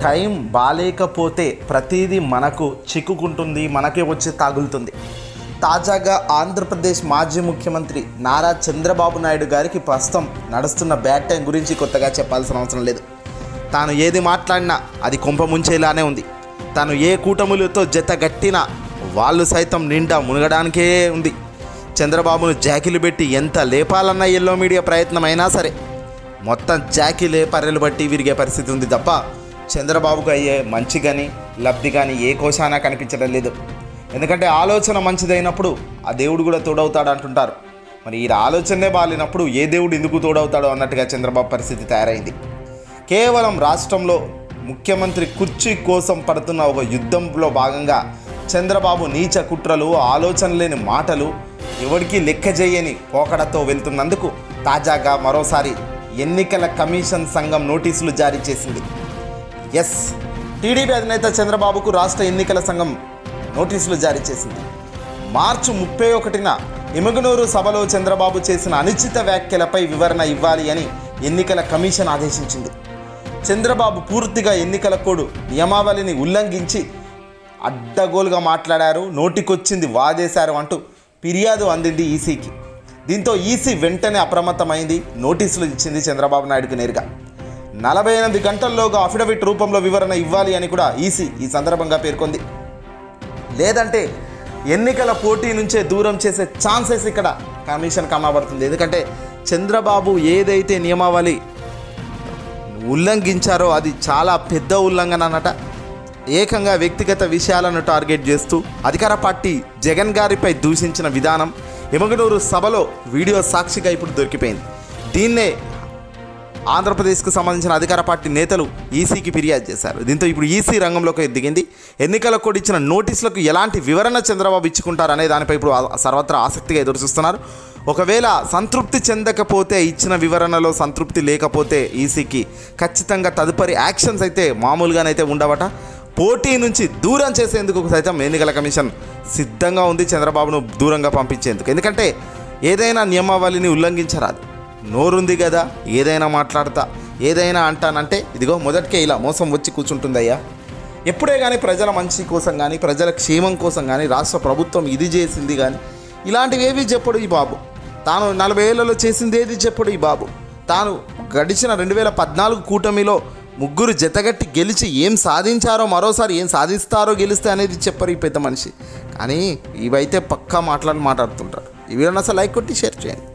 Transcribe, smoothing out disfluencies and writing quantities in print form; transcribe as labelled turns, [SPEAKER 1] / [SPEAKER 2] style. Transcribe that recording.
[SPEAKER 1] Time బాలేకపోతే ప్రతిదీ మనకు చిక్కుకుంటుంది, మనకే వచ్చి తగులుతుంది. తాజాగా ఆంధ్రప్రదేశ్ మాజీ ముఖ్యమంత్రి నారా చంద్రబాబు నాయుడు గారికి ప్రస్తుతం నడుస్తున్న బ్యాడ్ టైం గురించి కొత్తగా చెప్పాల్సిన అవసరం లేదు. తాను ఏది మాట్లాడినా అది కొంప ముంచేలానే ఉంది. తాను ఏ కూటములతో జతగట్టినా వాళ్ళు సైతం నిండా మునగడానికే ఉంది. చంద్రబాబును జాకీలు పెట్టి ఎంత లేపాలన్న ఎల్లో మీడియా ప్రయత్నం అయినా సరే మొత్తం జాకీలే పర్రెలు బట్టి విరిగే పరిస్థితి ఉంది తప్ప చంద్రబాబుకు అయ్యే మంచి కానీ లబ్ధి కానీ ఏ కోశానా కనిపించడం లేదు. ఎందుకంటే ఆలోచన మంచిదైనప్పుడు ఆ దేవుడు కూడా తోడవుతాడు అంటుంటారు. మరి ఈ ఆలోచనే బాలినప్పుడు ఏ దేవుడు ఎందుకు తోడవుతాడో అన్నట్టుగా చంద్రబాబు పరిస్థితి తయారైంది. కేవలం రాష్ట్రంలో ముఖ్యమంత్రి కుర్చీ కోసం పడుతున్న ఒక యుద్ధంలో భాగంగా చంద్రబాబు నీచ కుట్రలు, ఆలోచన లేని మాటలు, ఎవరికి లెక్క చేయని పోకడతో వెళ్తున్నందుకు తాజాగా మరోసారి ఎన్నికల కమిషన్ సంఘం నోటీసులు జారీ చేసింది. ఎస్, టీడీపీ అధినేత చంద్రబాబుకు రాష్ట్ర ఎన్నికల సంఘం నోటీసులు జారీ చేసింది. మార్చి 31న ఎమగనూరు సభలో చంద్రబాబు చేసిన అనుచిత వ్యాఖ్యలపై వివరణ ఇవ్వాలి అని ఎన్నికల కమిషన్ ఆదేశించింది. చంద్రబాబు పూర్తిగా ఎన్నికల కోడ్ నియమావళిని ఉల్లంఘించి అడ్డగోలుగా మాట్లాడారు, నోటికొచ్చింది వాదేశారు అంటూ ఫిర్యాదు అందింది ఈసీకి. దీంతో ఈసీ వెంటనే అప్రమత్తమైంది, నోటీసులు ఇచ్చింది చంద్రబాబు నాయుడుకు నేరుగా. 48 గంటల్లోగా అఫిడవిట్ రూపంలో వివరణ ఇవ్వాలి అని కూడా ఈసీ ఈ సందర్భంగా పేర్కొంది. లేదంటే ఎన్నికల పోటీ నుంచే దూరం చేసే ఛాన్సెస్ ఇక్కడ కమిషన్ కనబడుతుంది. ఎందుకంటే చంద్రబాబు ఏదైతే నియమావళి ఉల్లంఘించారో అది చాలా పెద్ద ఉల్లంఘన అన్నట. ఏకంగా వ్యక్తిగత విషయాలను టార్గెట్ చేస్తూ అధికార పార్టీ జగన్ గారిపై దూషించిన విధానం ఎమగనూరు సభలో వీడియో సాక్షిగా ఇప్పుడు దొరికిపోయింది. దీన్నే ఆంధ్రప్రదేశ్కు సంబంధించిన అధికార పార్టీ నేతలు ఈసీకి ఫిర్యాదు చేశారు. దీంతో ఇప్పుడు ఈసీ రంగంలోకి దిగింది. ఎన్నికల కోడ్ ఇచ్చిన నోటీసులకు ఎలాంటి వివరణ చంద్రబాబు ఇచ్చుకుంటారు అనే దానిపై ఇప్పుడు సర్వత్రా ఆసక్తిగా ఎదురుచూస్తున్నారు. ఒకవేళ సంతృప్తి చెందకపోతే, ఇచ్చిన వివరణలో సంతృప్తి లేకపోతే ఈసీకి ఖచ్చితంగా తదుపరి యాక్షన్స్ అయితే మామూలుగానైతే ఉండవట. పోటీ నుంచి దూరం చేసేందుకు సైతం ఎన్నికల కమిషన్ సిద్ధంగా ఉంది, చంద్రబాబును దూరంగా పంపించేందుకు. ఎందుకంటే ఏదైనా నియమావళిని ఉల్లంఘించరాదు. నోరుంది కదా, ఏదైనా మాట్లాడతా, ఏదైనా అంటానంటే ఇదిగో మొదటికే ఇలా మోసం వచ్చి కూర్చుంటుందయ్యా. ఎప్పుడే కానీ ప్రజల మంచి కోసం కానీ, ప్రజల క్షేమం కోసం కానీ, రాష్ట్ర ప్రభుత్వం ఇది చేసింది కానీ ఇలాంటివి ఏవి చెప్పడు ఈ బాబు. తాను 40 ఏళ్లలో చేసింది ఏది చెప్పడు ఈ బాబు. తాను గడిచిన 2014 కూటమిలో ముగ్గురు జతగట్టి గెలిచి ఏం సాధించారో, మరోసారి ఏం సాధిస్తారో గెలిస్తే అనేది చెప్పరు ఈ పెద్ద మనిషి. కానీ ఇవైతే పక్కా మాట్లాడుతుంటారు. ఈ వీడియోని అసలు లైక్ కొట్టి షేర్ చేయండి.